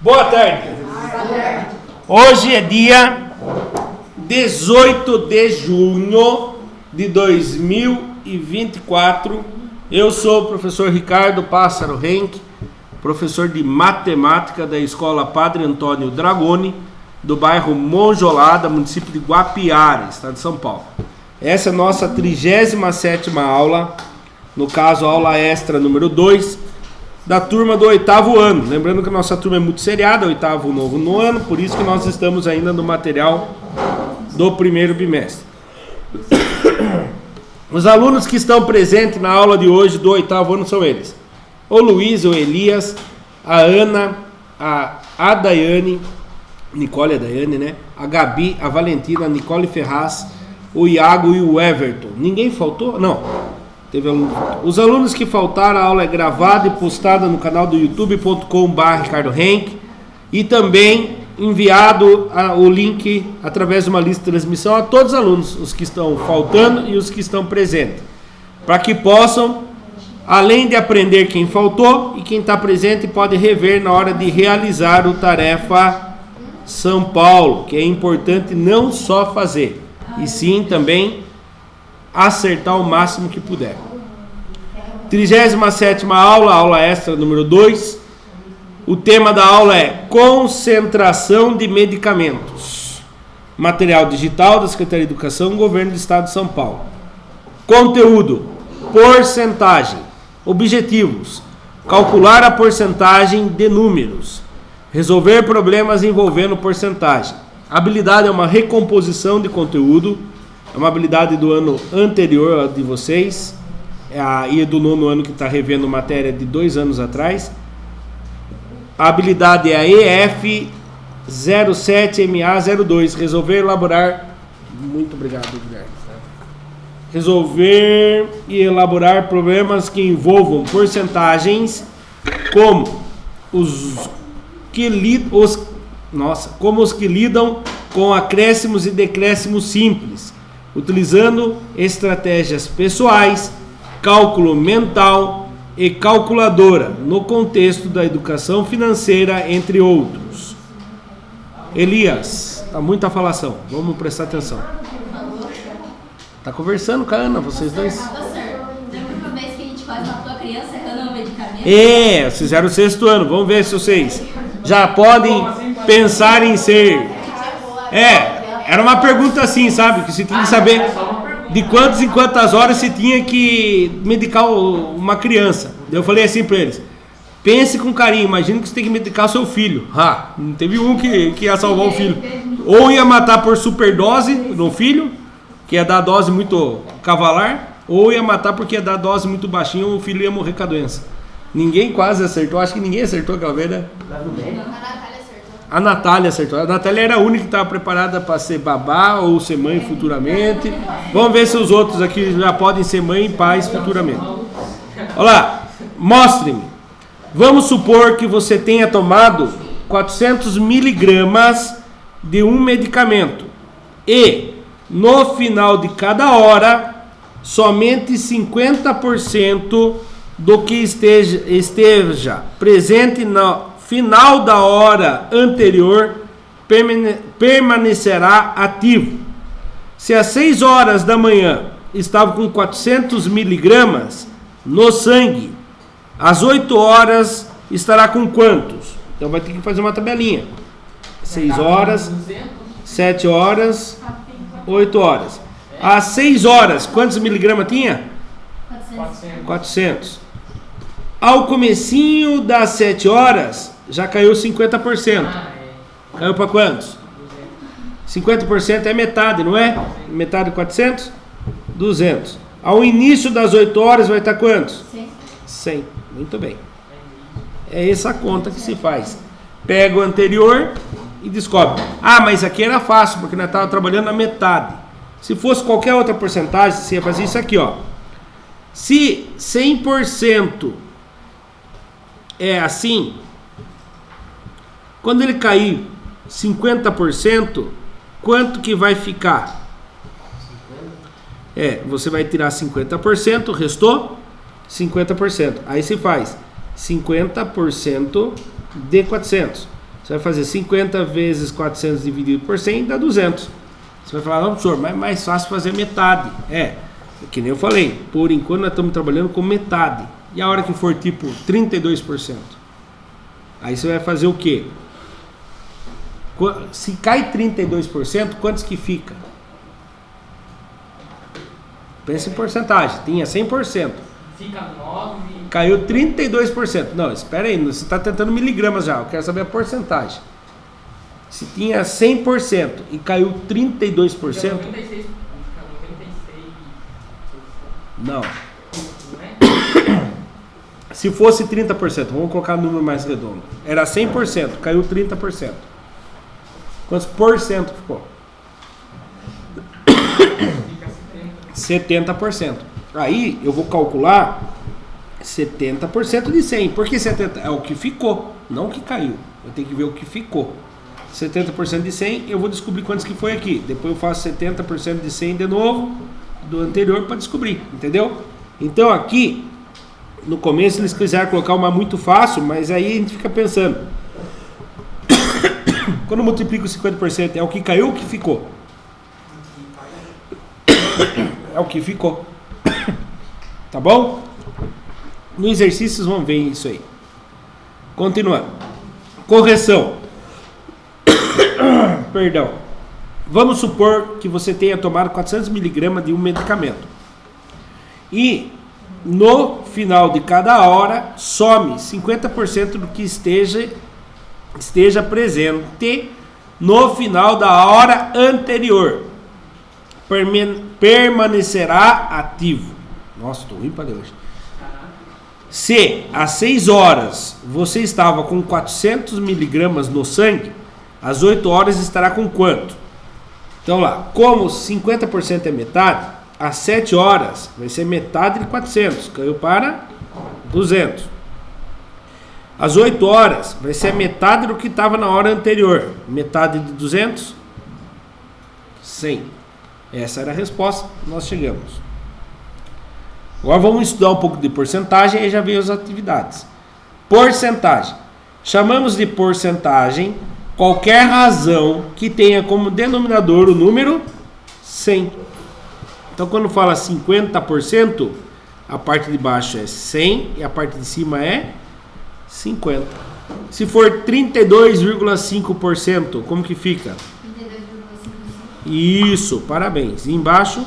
Boa tarde. Hoje é dia 18 de junho de 2024. Eu sou o professor Ricardo Pássaro Henck, professor de matemática da Escola Padre Antônio Dragoni, do bairro Monjolada, município de Guapiara, estado de São Paulo. Essa é a nossa 37ª aula, no caso, a aula extra número 2, da turma do 8º ano. Lembrando que a nossa turma é multisseriada, 8º novo no ano, por isso que nós estamos ainda no material do primeiro bimestre. Os alunos que estão presentes na aula de hoje do 8º ano são eles: o Luiz, o Elias, a Ana, a Daiane, Nicole, a Daiane, né? A Gabi, a Valentina, a Nicole Ferraz, o Iago e o Everton. Ninguém faltou? Não. Teve aluno. Os alunos que faltaram, a aula é gravada e postada no canal do youtube.com/Ricardo Henck e também enviado o link através de uma lista de transmissão a todos os alunos, os que estão faltando e os que estão presentes, para que possam, além de aprender quem faltou e quem está presente, pode rever na hora de realizar o Tarefa São Paulo, que é importante não só fazer, e sim também acertar o máximo que puder. 37ª aula, aula extra número 2. O tema da aula é concentração de medicamentos. Material digital da Secretaria de Educação, Governo do Estado de São Paulo. Conteúdo: porcentagem. Objetivos: calcular a porcentagem de números. Resolver problemas envolvendo porcentagem. Habilidade é uma recomposição de conteúdo. É uma habilidade do ano anterior de vocês, e do nono ano que está revendo matéria de 2 anos atrás. A habilidade é a EF07MA02, resolver, elaborar. Muito obrigado, Guilherme. Resolver e elaborar problemas que envolvam porcentagens, como os que lidam com acréscimos e decréscimos simples, utilizando estratégias pessoais, cálculo mental e calculadora, no contexto da educação financeira, entre outros. Elias, tá muita falação, vamos prestar atenção. Tá conversando com a Ana, vocês dois? Lembra uma vez que a gente quase matou a criança errando o medicamento? Vocês fizeram o 6º ano, vamos ver se vocês já podem pensar em ser... Era uma pergunta assim, sabe? Que você tinha que saber de quantas em quantas horas você tinha que medicar uma criança. Eu falei assim pra eles: pense com carinho, imagina que você tem que medicar o seu filho. Não teve um que ia salvar o filho. Ou ia matar por superdose no filho, que ia dar dose muito cavalar, ou ia matar porque ia dar dose muito baixinho, o filho ia morrer com a doença. Ninguém quase acertou, acho que ninguém acertou aquela vez, né? A Natália acertou. A Natália era a única que estava preparada para ser babá ou ser mãe futuramente. Vamos ver se os outros aqui já podem ser mãe e pais futuramente. Olha lá, mostre-me. Vamos supor que você tenha tomado 400 miligramas de um medicamento e, no final de cada hora, somente 50% do que esteja presente no final da hora anterior permanecerá ativo. Se às 6 horas da manhã estava com 400 miligramas no sangue, às 8 horas estará com quantos? Então vai ter que fazer uma tabelinha. 6 horas, 7 horas, 8 horas. Às 6 horas, quantos miligramas tinha? 400. Ao comecinho das 7 horas, já caiu 50%. Caiu para quantos? 50% é metade, não é? Metade de 400? 200. Ao início das 8 horas vai estar quantos? 100. Muito bem. É essa conta que se faz. Pega o anterior e descobre. Mas aqui era fácil, porque nós estávamos trabalhando na metade. Se fosse qualquer outra porcentagem, você ia fazer isso aqui, ó. Se 100% é assim, quando ele cair 50%, quanto que vai ficar? Você vai tirar 50%, restou 50%. Aí se faz 50% de 400. Você vai fazer 50 vezes 400 dividido por 100 dá 200. Você vai falar, não, professor, mas é mais fácil fazer metade. Que nem eu falei, por enquanto nós estamos trabalhando com metade. E a hora que for tipo 32%? Aí você vai fazer o quê? Se cai 32%, quantos que fica? Pensa em porcentagem. Tinha 100%. Fica 9. Caiu 32%. Não, espera aí. Você está tentando miligramas já. Eu quero saber a porcentagem. Se tinha 100% e caiu 32%. 96. Não. Se fosse 30%, vamos colocar o número mais redondo. Era 100%, caiu 30%. Quantos por cento ficou? 70%. Aí eu vou calcular 70% de 100. Por que 70%? É o que ficou, não o que caiu. Eu tenho que ver o que ficou. 70% de 100, eu vou descobrir quantos que foi aqui. Depois eu faço 70% de 100 de novo, do anterior, para descobrir, entendeu? Então aqui, no começo eles quiseram colocar uma muito fácil, mas aí a gente fica pensando. Quando eu multiplico 50%, é o que caiu ou o que ficou? É o que ficou. Tá bom? No exercício vocês vão ver isso aí. Continuando. Correção. Perdão. Vamos supor que você tenha tomado 400 mg de um medicamento. E no final de cada hora, some 50% do que esteja presente no final da hora anterior. Permanecerá ativo. Nossa, estou ruim para hoje. Se às 6 horas você estava com 400 miligramas no sangue, às 8 horas estará com quanto? Então lá, como 50% é metade, às 7 horas vai ser metade de 400, caiu para 200. Às 8 horas vai ser a metade do que estava na hora anterior, metade de 200, 100. Essa era a resposta, nós chegamos. Agora vamos estudar um pouco de porcentagem e já veio as atividades. Porcentagem. Chamamos de porcentagem qualquer razão que tenha como denominador o número 100. Então quando fala 50%, a parte de baixo é 100 e a parte de cima é 50. Se for 32,5%, como que fica? 32,5%. Isso, parabéns. E embaixo?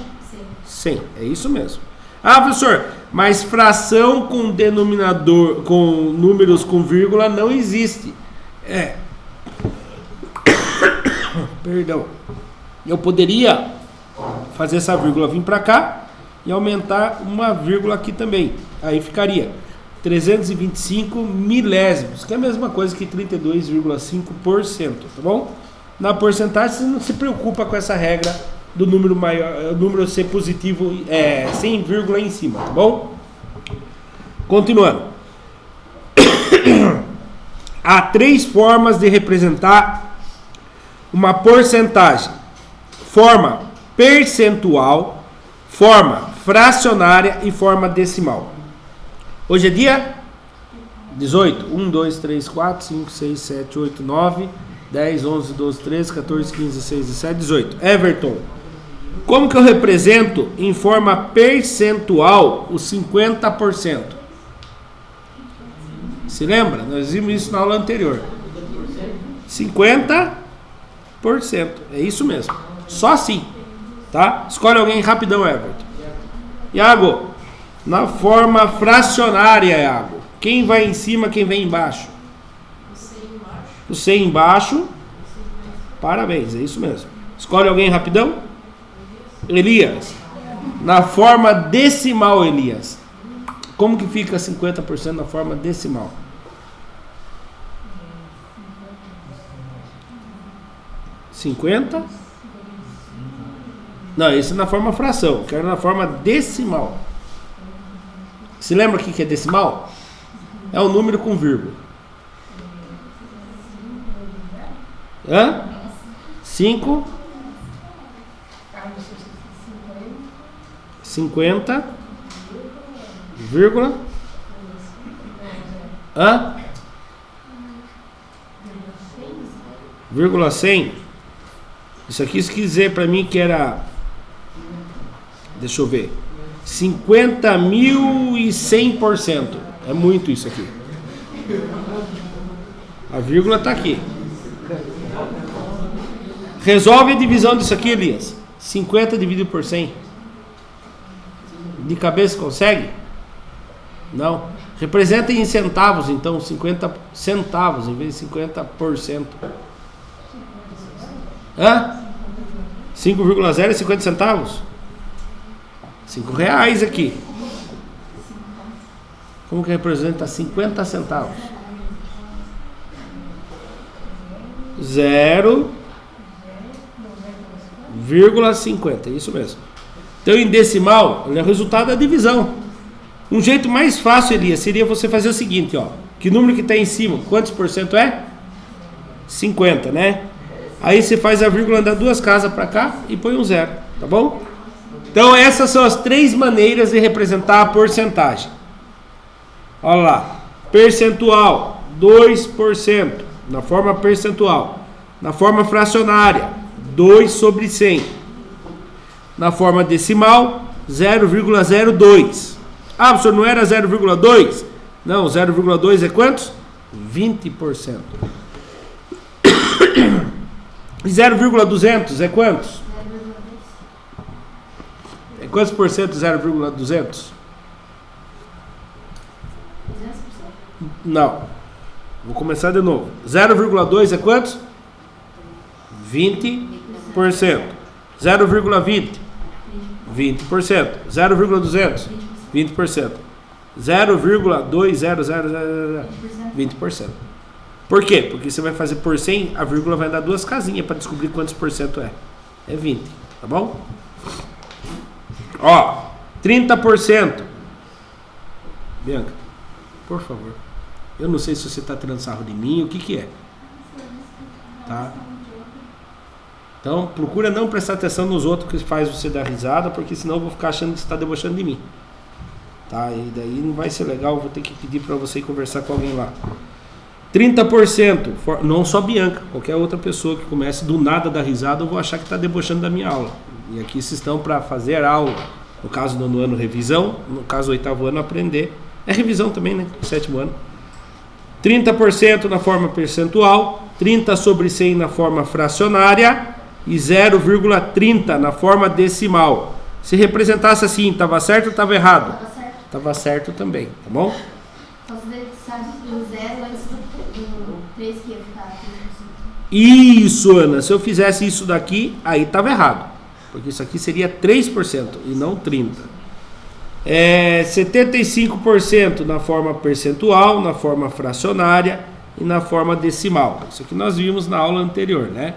100. É isso mesmo. Ah, professor, mas fração com denominador, com números com vírgula não existe. Perdão. Eu poderia fazer essa vírgula vir para cá e aumentar uma vírgula aqui também. Aí ficaria 325 milésimos, que é a mesma coisa que 32,5%, tá bom? Na porcentagem você não se preocupa com essa regra do número maior, o número ser positivo, sem vírgula em cima, tá bom? Continuando. Há 3 formas de representar uma porcentagem: forma percentual, forma fracionária e forma decimal. Hoje é dia 18. 1, 2, 3, 4, 5, 6, 7, 8, 9, 10, 11, 12, 13, 14, 15, 16, 17, 18. Everton, como que eu represento em forma percentual os 50%? Se lembra? Nós vimos isso na aula anterior. 50%. É isso mesmo. Só assim. Tá? Escolhe alguém rapidão, Everton. Iago, na forma fracionária, Iago. Quem vai em cima, quem vem embaixo? O C embaixo. Parabéns, é isso mesmo. Escolhe alguém rapidão. Elias. Na forma decimal, Elias. Como que fica 50% na forma decimal? $50? Não, esse é na forma fração. Quero na forma decimal. Se lembra o que é decimal? É um número com vírgula. 5, 50, vírgula. vírgula 100. Isso aqui se quiser para mim que era, deixa eu ver, 50.100%. É muito isso aqui. A vírgula está aqui. Resolve a divisão disso aqui, Elias. 50 dividido por 100. De cabeça consegue? Não. Representa em centavos, então, 50 centavos em vez de 50%. Hã? 5,0 é 50 centavos? 5 reais aqui. Como que representa 50 centavos? 0,50, isso mesmo. Então, em decimal, é o resultado da divisão. Um jeito mais fácil, Elias, seria você fazer o seguinte, ó. Que número que está em cima? Quantos por cento é? 50, né? Aí você faz a vírgula, andar 2 casas para cá e põe um 0, tá bom? Então, essas são as 3 maneiras de representar a porcentagem. Olha lá. Percentual, 2%, na forma percentual. Na forma fracionária, 2 sobre 100. Na forma decimal, 0,02. Ah, professor, não era 0,2? Não, 0,2 é quantos? 20%. E 0,200 é quantos? É quantos por cento 0,200? Não. Vou começar de novo. 0,2 é quantos? 20%. 0,20? 20%. 0,200? 20%. 0,2000, 20%. Por quê? Porque você vai fazer por 100, a vírgula vai dar 2 casinhas para descobrir quantos por cento é. É 20, tá bom? Ó, 30%. Bianca, por favor. Eu não sei se você está tirando sarro de mim, o que é. Tá? Então, procura não prestar atenção nos outros que faz você dar risada, porque senão eu vou ficar achando que você está debochando de mim. Tá? E daí não vai ser legal, vou ter que pedir para você ir conversar com alguém lá. 30%, não só Bianca, qualquer outra pessoa que comece do nada a dar risada, eu vou achar que está debochando da minha aula. E aqui vocês estão para fazer aula. No caso do 9º ano, revisão. No caso do 8º ano, aprender. É revisão também, né? 7º ano. 30% na forma percentual, 30 sobre 100 na forma fracionária e 0,30 na forma decimal. Se representasse assim, estava certo ou estava errado? Tava certo. Estava certo também, tá bom? Posso deixar o 0 antes do 3 que ia ficar. Isso, Ana. Se eu fizesse isso daqui, aí estava errado. Porque isso aqui seria 3% e não 30%. 75% na forma percentual, na forma fracionária e na forma decimal. Isso aqui nós vimos na aula anterior, né?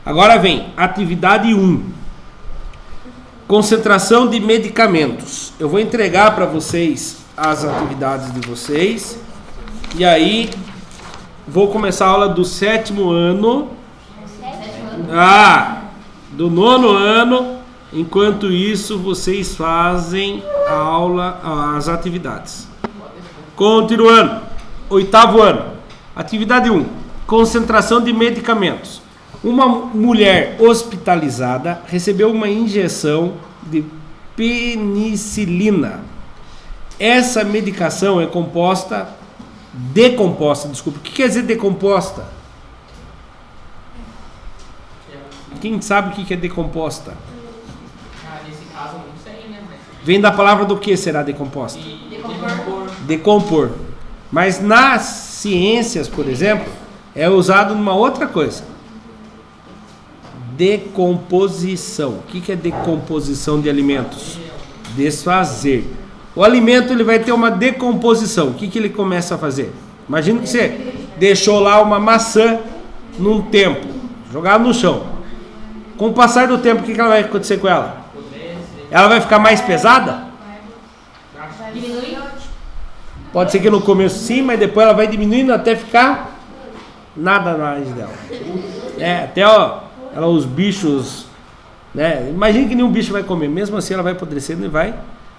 Agora vem atividade 1. Concentração de medicamentos. Eu vou entregar para vocês as atividades de vocês. E aí, vou começar a aula do 7º ano. Do 9º ano. Enquanto isso, vocês fazem a aula, as atividades. Continuando. 8º ano. Atividade 1. Concentração de medicamentos. Uma mulher hospitalizada recebeu uma injeção de penicilina. Essa medicação é decomposta. O que quer dizer decomposta? Quem sabe o que é decomposta? Nesse caso, não sei, né? Vem da palavra do que será decomposta? Decompor. Mas nas ciências, por exemplo, é usado numa outra coisa. Decomposição. O que é decomposição de alimentos? Desfazer. O alimento ele vai ter uma decomposição. O que ele começa a fazer? Imagina que você deixou lá uma maçã num tempo, jogada no chão. Com o passar do tempo, o que ela vai acontecer com ela? Ela vai ficar mais pesada? Diminui? Pode ser que no começo sim, mas depois ela vai diminuindo até ficar nada mais dela. Até os bichos, né? Imagina que nenhum bicho vai comer, mesmo assim ela vai apodrecendo e vai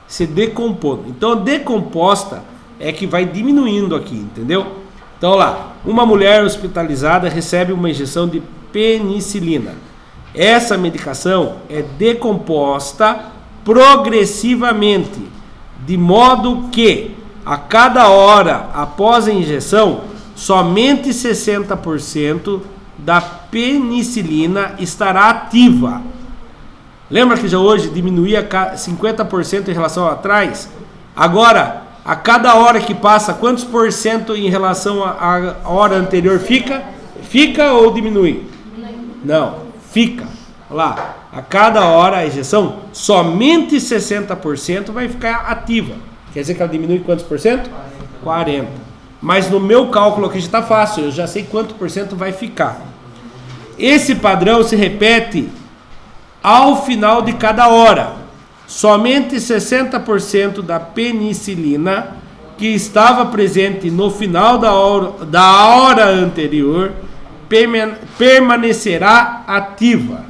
se decompondo. Então, decomposta é que vai diminuindo aqui, entendeu? Então lá, uma mulher hospitalizada recebe uma injeção de penicilina. Essa medicação é decomposta progressivamente, de modo que a cada hora após a injeção, somente 60% da penicilina estará ativa. Lembra que já hoje diminuía 50% em relação a atrás? Agora, a cada hora que passa, quantos por cento em relação à hora anterior fica? Fica ou diminui? Não, fica. Olha lá, a cada hora a injeção, somente 60% vai ficar ativa. Quer dizer que ela diminui quantos por cento? 40%. Mas no meu cálculo aqui já está fácil, eu já sei quanto por cento vai ficar. Esse padrão se repete ao final de cada hora. Somente 60% da penicilina que estava presente no final da hora anterior permanecerá ativa.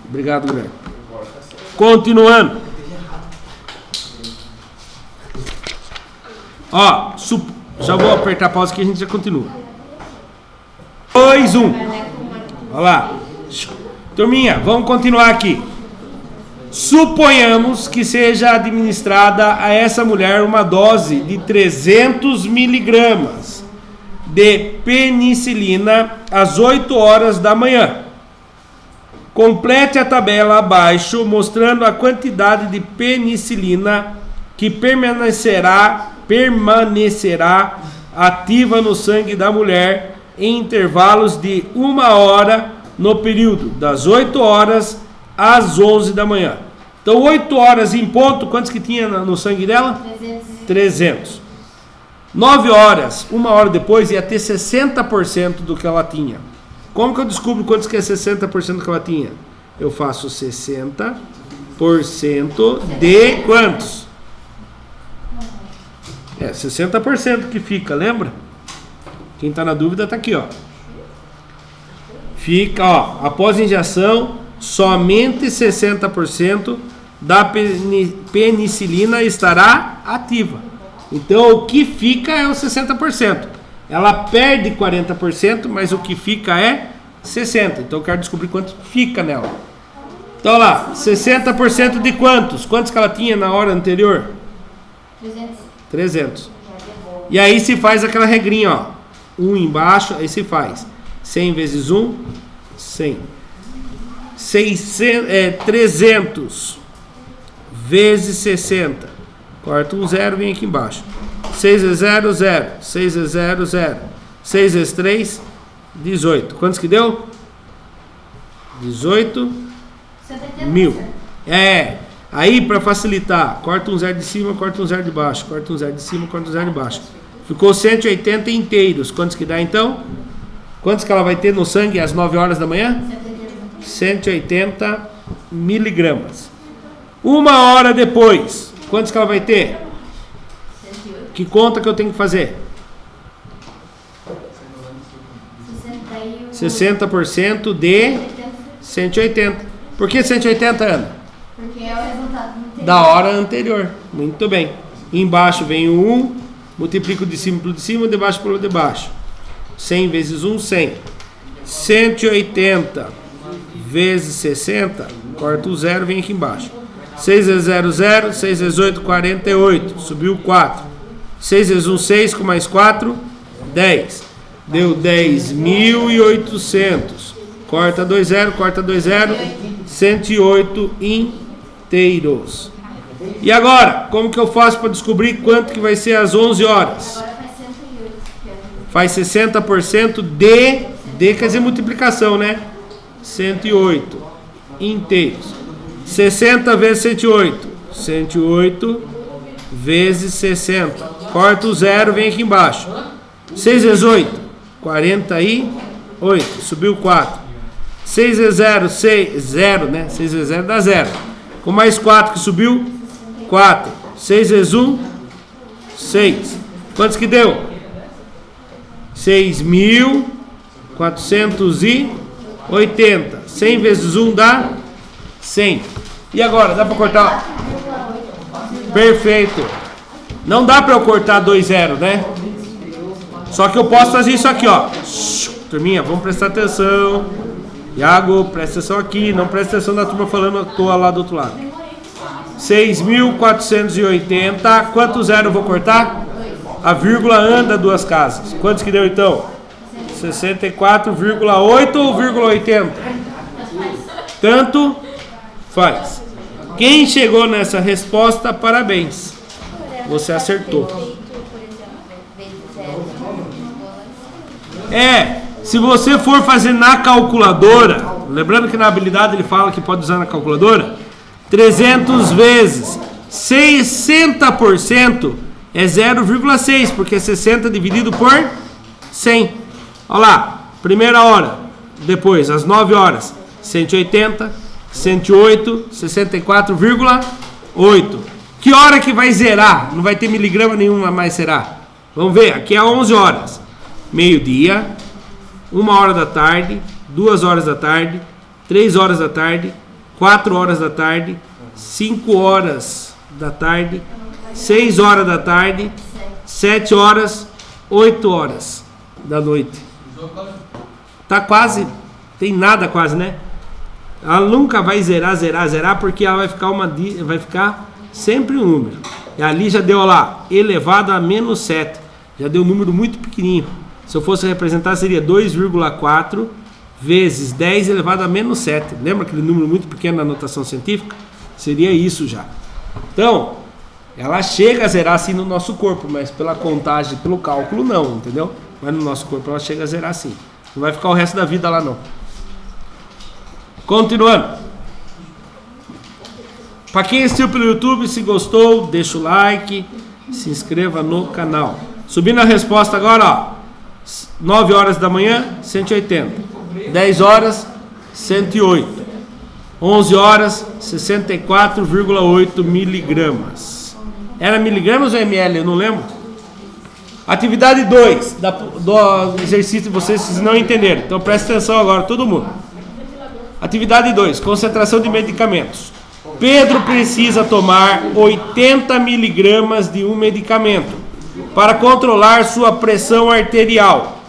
Obrigado, Guilherme. Continuando. Ó, já vou apertar a pausa que a gente já continua. 2, 1. Olha lá. Turminha, vamos continuar aqui. Suponhamos que seja administrada a essa mulher uma dose de 300 miligramas de penicilina às 8 horas da manhã. Complete a tabela abaixo mostrando a quantidade de penicilina que permanecerá ativa no sangue da mulher em intervalos de 1 hora no período das 8 horas às 11 da manhã. Então 8 horas em ponto, quantos que tinha no sangue dela? 300. 9 horas, 1 hora depois, ia ter 60% do que ela tinha. Como que eu descubro quantos que é 60% do que ela tinha? Eu faço 60% de quantos? 60% que fica, lembra? Quem está na dúvida está aqui, ó. Fica, ó, após a injeção, somente 60% da penicilina estará ativa. Então, o que fica é os 60%. Ela perde 40%, mas o que fica é 60%. Então, eu quero descobrir quanto fica nela. Então, lá, 60% de quantos? Quantos que ela tinha na hora anterior? 300. E aí se faz aquela regrinha, ó. 1 embaixo, aí se faz 100 vezes 1, 100. 300 vezes 60. Corta um 0, vem aqui embaixo. 6 vezes 0, 0. 6 vezes 0, 0. 6 vezes 3, 18. Quantos que deu? 18 mil. Aí para facilitar, corta um 0 de cima, corta um 0 de baixo. Corta um 0 de cima, corta um 0 de baixo. Ficou 180 inteiros. Quantos que dá então? Quantos que ela vai ter no sangue às 9 horas da manhã? 180 miligramas. 1 hora depois, quantos que ela vai ter? Que conta que eu tenho que fazer? 60% de 180. Por que 180, Ana? Porque é o resultado da hora anterior. Muito bem. Embaixo vem o 1, multiplico de cima pelo de cima, de baixo pelo de baixo. 100 vezes 1, 100. 180 vezes 60, corta o 0, vem aqui embaixo. 6 vezes 0, 0. 6 vezes 8, 48. Subiu 4. 6 vezes 1, 6, com mais 4, 10. Deu 10.800. Corta 2, 0, corta 2, 0. 108 inteiros. E agora, como que eu faço para descobrir quanto que vai ser às 11 horas? Agora faz 108. Faz 60% de quer dizer multiplicação, né? 108 inteiros. 60 vezes 108. 108 vezes 60. Corta o 0, vem aqui embaixo. 6 vezes 8, 48. Subiu 4. 6 vezes 0, 6, 0, né? 6 vezes 0 dá 0. Com mais 4 que subiu, 4. 6 vezes 1, 6. Quantos que deu? 6.480. 100 vezes 1 dá 100. E agora, dá para cortar? Perfeito. Não dá para eu cortar 2 0, né? Só que eu posso fazer isso aqui, ó. Turminha, vamos prestar atenção. Iago, presta atenção aqui. Não presta atenção na turma falando à toa lá do outro lado. 6.480. Quanto zero eu vou cortar? A vírgula anda duas casas. Quantos que deu então? 64,8 ou 0,80? Tanto faz. Quem chegou nessa resposta, parabéns. Você acertou. Se você for fazer na calculadora, lembrando que na habilidade ele fala que pode usar na calculadora, 300 vezes 60% é 0,6, porque 60 dividido por 100. Olha lá, primeira hora, depois às 9 horas, 180, 108, 64,8. Que hora que vai zerar? Não vai ter miligrama nenhuma mais, será? Vamos ver, aqui é 11 horas. Meio-dia, 1 hora da tarde, 2 horas da tarde, 3 horas da tarde, 4 horas da tarde, 5 horas da tarde, 6 horas da tarde, 7 horas, 8 horas da noite. Tá quase, tem nada quase, né? Ela nunca vai zerar, porque ela vai ficar sempre um número. E ali já deu lá, elevado a menos 7. Já deu um número muito pequenininho. Se eu fosse representar, seria 2,4 vezes 10 elevado a menos 7. Lembra aquele número muito pequeno na notação científica? Seria isso já. Então, ela chega a zerar assim no nosso corpo, mas pela contagem, pelo cálculo não, entendeu? Mas no nosso corpo ela chega a zerar assim. Não vai ficar o resto da vida lá não. Continuando. Para quem assistiu pelo YouTube, se gostou, deixa o like, se inscreva no canal. Subindo a resposta agora, ó. 9 horas da manhã, 180. 10 horas, 108. 11 horas, 64,8 miligramas. Era miligramas ou ml? Eu não lembro. Atividade 2 do exercício, vocês não entenderam. Então presta atenção agora, todo mundo. Atividade 2, concentração de medicamentos. Pedro precisa tomar 80 miligramas de um medicamento para controlar sua pressão arterial.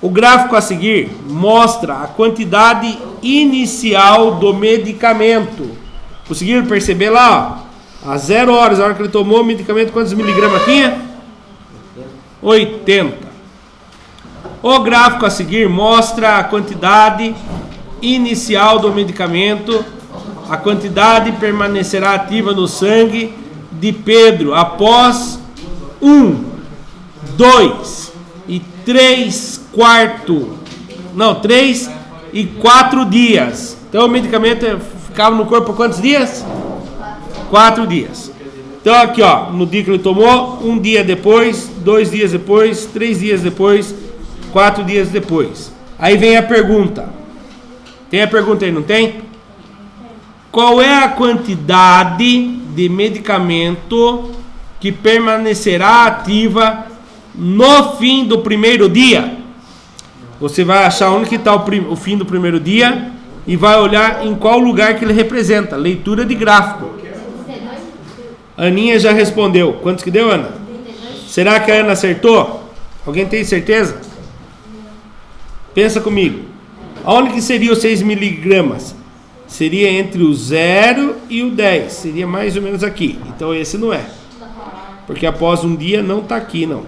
O gráfico a seguir mostra a quantidade inicial do medicamento. Conseguiram perceber lá? Ó, a 0 horas, a hora que ele tomou o medicamento, quantos miligramas tinha? 80. O gráfico a seguir mostra a quantidade inicial do medicamento. A quantidade permanecerá ativa no sangue de Pedro após 1, 2 e 3 e 4 dias. Então o medicamento ficava no corpo por quantos dias? 4 dias. Então aqui, ó, no dia que ele tomou, 1 dia depois, 2 dias depois, 3 dias depois, 4 dias depois. Aí vem a pergunta. Tem a pergunta aí, não tem? Qual é a quantidade de medicamento que permanecerá ativa no fim do primeiro dia? Você vai achar onde que está o fim do primeiro dia e vai olhar em qual lugar que ele representa. Leitura de gráfico. Aninha já respondeu. Quantos que deu, Ana? Será que a Ana acertou? Alguém tem certeza? Pensa comigo. Aonde que seria os 6 miligramas? Seria entre o 0 e o 10. Seria mais ou menos aqui. Então esse não é. Porque após um dia não está aqui, não.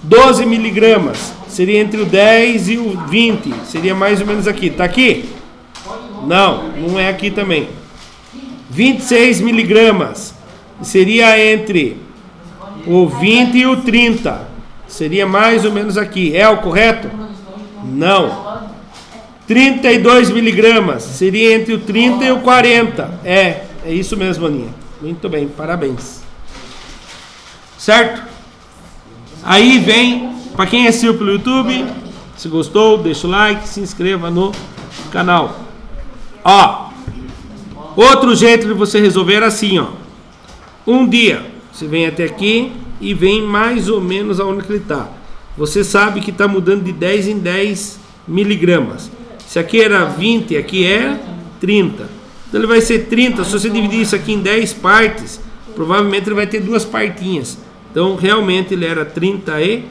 12 miligramas. Seria entre o 10 e o 20. Seria mais ou menos aqui. Está aqui? Não, não é aqui também. 26 miligramas. Seria entre o 20 e o 30. Seria mais ou menos aqui. É o correto? Não. 32 miligramas. Seria entre o 30 e o 40. É isso mesmo, Aninha. Muito bem, parabéns. Certo? Aí vem, para quem assistiu pelo YouTube, se gostou, deixa o like, se inscreva no canal. Ó, outro jeito de você resolver era assim, ó. Um dia, você vem até aqui e vem mais ou menos aonde que ele está. Você sabe que está mudando de 10 em 10 miligramas. Se aqui era 20, aqui é 30. Então ele vai ser 30. Se você dividir isso aqui em 10 partes, provavelmente ele vai ter 2 partinhas. Então realmente ele era 30 e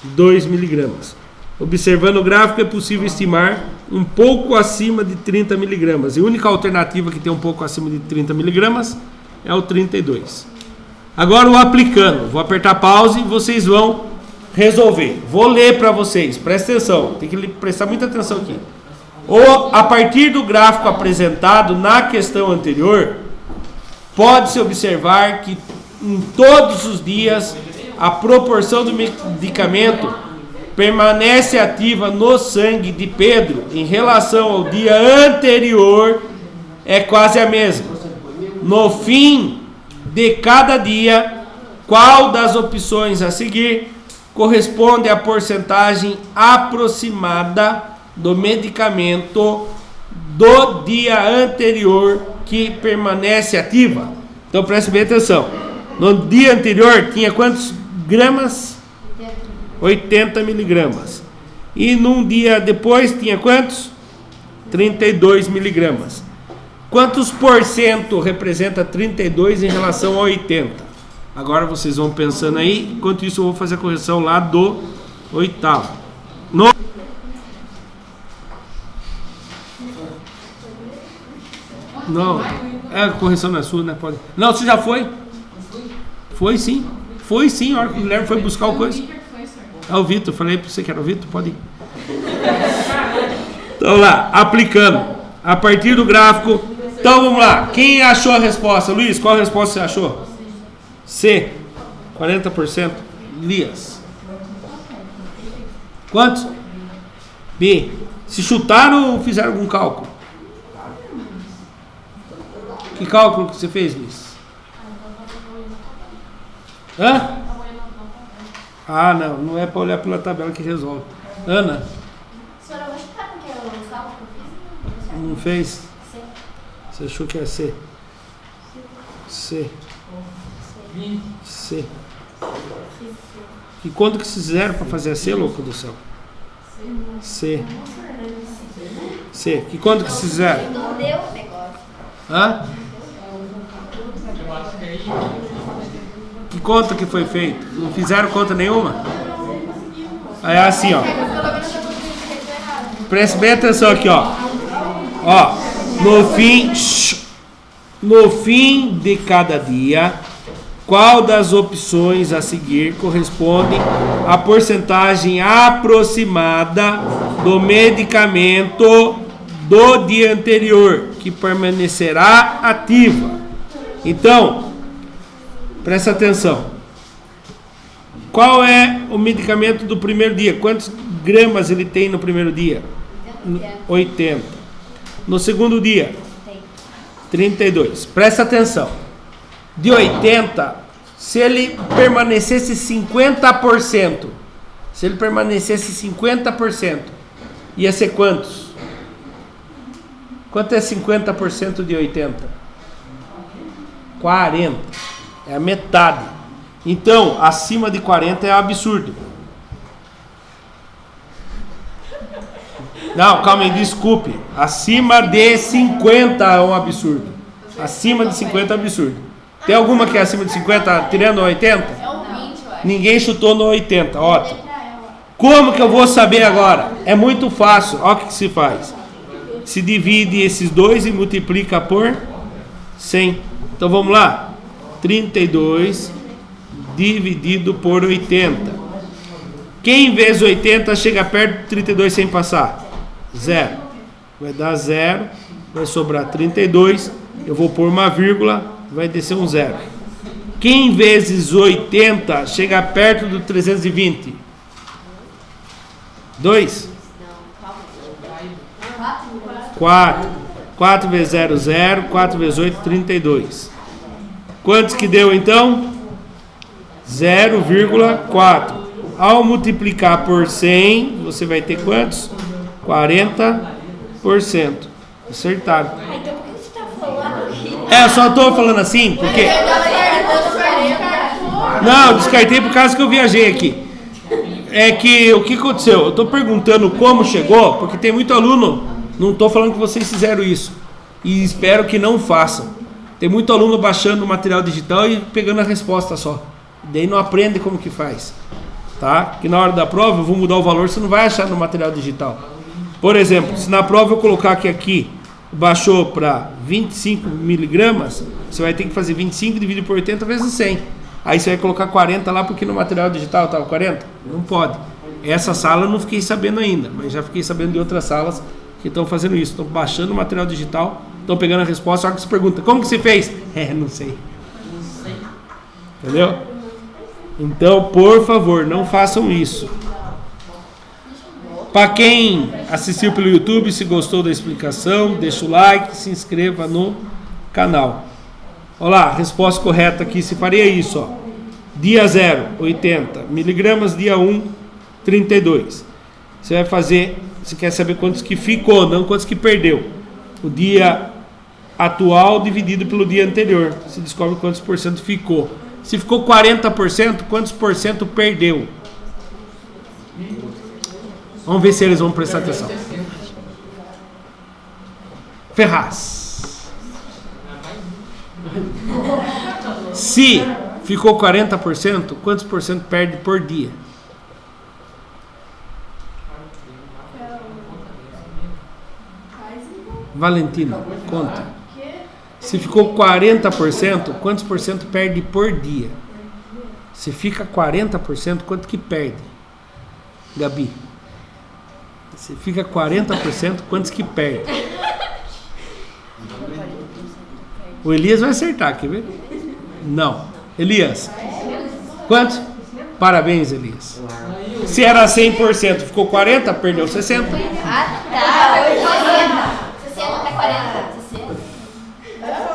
2 miligramas. Observando o gráfico, é possível estimar um pouco acima de 30 miligramas. E a única alternativa que tem um pouco acima de 30 miligramas é o 32. Agora o aplicando. Vou apertar pause e vocês vão resolver. Vou ler para vocês. Presta atenção. Tem que prestar muita atenção aqui. A partir do gráfico apresentado na questão anterior, pode-se observar que em todos os dias a proporção do medicamento permanece ativa no sangue de Pedro em relação ao dia anterior, é quase a mesma. No fim de cada dia, qual das opções a seguir corresponde à porcentagem aproximada do medicamento do dia anterior que permanece ativa? Então preste bem atenção. No dia anterior tinha quantos gramas? 80 miligramas. E num dia depois tinha quantos? 32 miligramas. Quantos por cento representa 32 em relação a 80? Agora vocês vão pensando aí. Enquanto isso eu vou fazer a correção lá do oitavo. Não, a correção não é sua, né? Pode. Não, você já foi? Foi sim. Foi sim, a hora que o Guilherme foi buscar o coisa. É o Vitor, falei para você que era o Vitor, pode ir. Então lá, aplicando. A partir do gráfico. Então vamos lá. Quem achou a resposta? Luiz, qual a resposta você achou? C. 40%. Lias. Quantos? B. Se chutaram ou fizeram algum cálculo? Que cálculo que você fez, Luiz? Hã? Ah, não é para olhar pela tabela que resolve. Ana? Senhora, eu vou chutar porque o cálculo que eu fiz Não fez? C. Você achou que é C? C. C. E quanto que vocês fizeram para fazer a C, louco do céu? C. C. E quanto que vocês fizeram? Deu o negócio. Hã? Que conta que foi feito? Não fizeram conta nenhuma? É assim, ó. Preste bem atenção aqui, ó. Ó, no fim de cada dia, qual das opções a seguir corresponde à porcentagem aproximada do medicamento do dia anterior que permanecerá ativa? Então, presta atenção. Qual é o medicamento do primeiro dia? Quantos gramas ele tem no primeiro dia? 80. No segundo dia? 32. Presta atenção. De 80, se ele permanecesse 50%, se ele permanecesse 50%, ia ser quantos? Quanto é 50% de 80? 40. É a metade. Então, acima de 40 é absurdo. Não, calma aí, desculpe. Acima de 50 é um absurdo. Acima de 50 é um absurdo. Tem alguma que é acima de 50, tirando 80? É o 20, eu acho. Ninguém chutou no 80, ótimo. Como que eu vou saber agora? É muito fácil. Olha o que se faz. Se divide esses dois e multiplica por 100. Então vamos lá. 32 dividido por 80. Quem vezes 80 chega perto de 32 sem passar? 0. Vai dar 0. Vai sobrar 32. Eu vou pôr uma vírgula. Vai descer um 0. Quem vezes 80 chega perto do 320? 2. 4. 4 vezes 0, 0. 4 vezes 8, 32. Quantos que deu então? 0,4. Ao multiplicar por 100, você vai ter quantos? 40%. Acertaram. Então por que você tá falando aqui? Eu só estou falando assim porque... Não, eu descartei por causa que eu viajei aqui. É que o que aconteceu? Eu estou perguntando como chegou, porque tem muito aluno. Não estou falando que vocês fizeram isso. E espero que não façam. Tem muito aluno baixando o material digital e pegando a resposta só. Daí não aprende como que faz. tá? Que na hora da prova eu vou mudar o valor, você não vai achar no material digital. Por exemplo, se na prova eu colocar que aqui baixou para 25 miligramas, você vai ter que fazer 25 dividido por 80 vezes 100. Aí você vai colocar 40 lá porque no material digital estava 40? Não pode. Essa sala eu não fiquei sabendo ainda, mas já fiquei sabendo de outras salas que estão fazendo isso. Estão baixando o material digital, estão pegando a resposta, só que se pergunta, como que você fez? Não sei. Entendeu? Então, por favor, não façam isso. Para quem assistiu pelo YouTube, se gostou da explicação, deixa o like, se inscreva no canal. Olha lá, resposta correta aqui, se faria isso, ó. Dia 0, 80 miligramas, dia 1, 32. Você vai fazer, você quer saber quantos que ficou, não quantos que perdeu. O dia atual dividido pelo dia anterior. Você descobre quantos por cento ficou. Se ficou 40%, quantos por cento perdeu? Vamos ver se eles vão prestar atenção. Ferraz. Se ficou 40%, quantos por cento perde por dia? Valentina, conta. Se ficou 40%, quantos por cento perde por dia? Se fica 40%, quanto que perde? Gabi. Se fica 40%, quantos que perde? O Elias vai acertar, quer ver? Não. Elias. Quantos? Parabéns, Elias. Se era 100%, ficou 40%, perdeu 60%. Ah, tá. 60 até 40.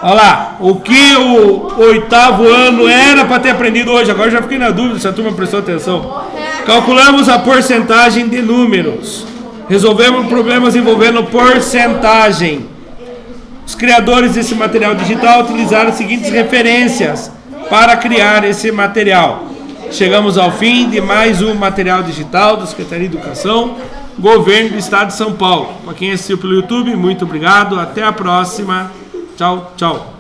Olha lá, o que o 8º ano era para ter aprendido hoje. Agora já fiquei na dúvida se a turma prestou atenção. Calculamos a porcentagem de números. Resolvemos problemas envolvendo porcentagem. Os criadores desse material digital utilizaram as seguintes referências para criar esse material. Chegamos ao fim de mais um material digital da Secretaria de Educação, Governo do Estado de São Paulo. Para quem assistiu pelo YouTube, muito obrigado. Até a próxima. Tchau, tchau.